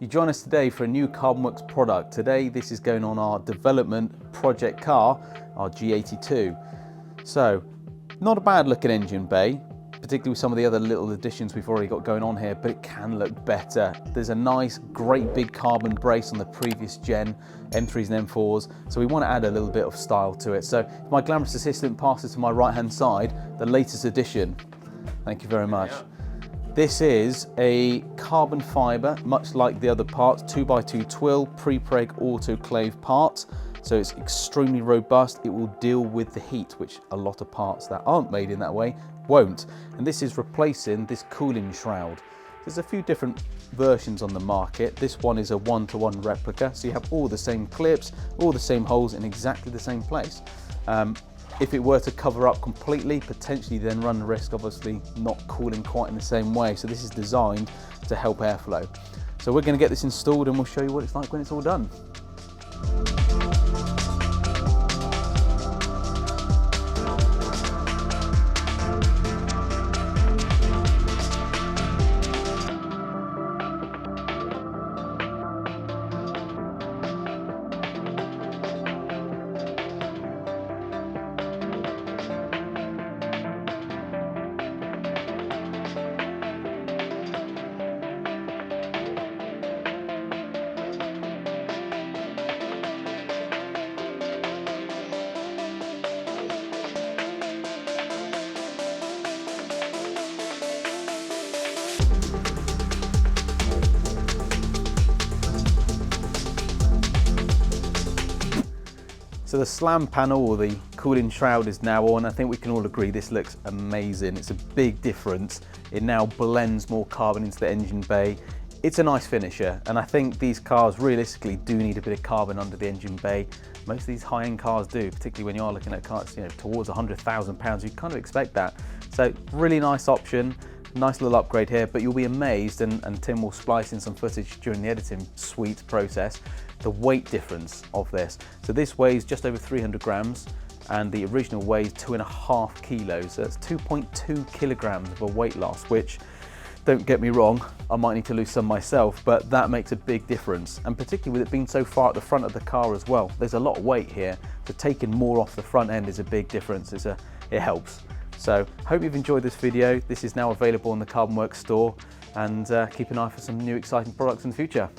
You join us today for a new Carbonwurks product. Today this is going on our development project car, our G82. So, not a bad looking engine bay, particularly with some of the other little additions we've already got going on here, but it can look better. There's a nice, great big carbon brace on the previous gen M3s and M4s, so we want to add a little bit of style to it. So if my glamorous assistant passes to my right hand side, the latest addition. Thank you very much. This is a carbon fibre, much like the other parts, 2x2 twill, pre-preg autoclave part. So it's extremely robust. It will deal with the heat, which a lot of parts that aren't made in that way won't. And this is replacing this cooling shroud. There's a few different versions on the market. This one is a one-to-one replica, so you have all the same clips, all the same holes in exactly the same place. If it were to cover up completely, potentially then run the risk, obviously, not cooling quite in the same way. So this is designed to help airflow. So we're going to get this installed and we'll show you what it's like when it's all done. So the slam panel, or the cooling shroud, is now on. I think we can all agree this looks amazing. It's a big difference. It now blends more carbon into the engine bay. It's a nice finisher, and I think these cars realistically do need a bit of carbon under the engine bay. Most of these high-end cars do, particularly when you are looking at cars, towards £100,000. You kind of expect that. So really nice option. Nice little upgrade here, but you'll be amazed, and Tim will splice in some footage during the editing suite process, the weight difference of this. So this weighs just over 300 grams and the original weighs 2.5 kilos. So that's 2.2 kilograms of a weight loss, which, don't get me wrong, I might need to lose some myself, but that makes a big difference. And particularly with it being so far at the front of the car as well, there's a lot of weight here. So taking more off the front end is a big difference. It helps. So hope you've enjoyed this video. This is now available on the Carbonwurks store, and keep an eye for some new exciting products in the future.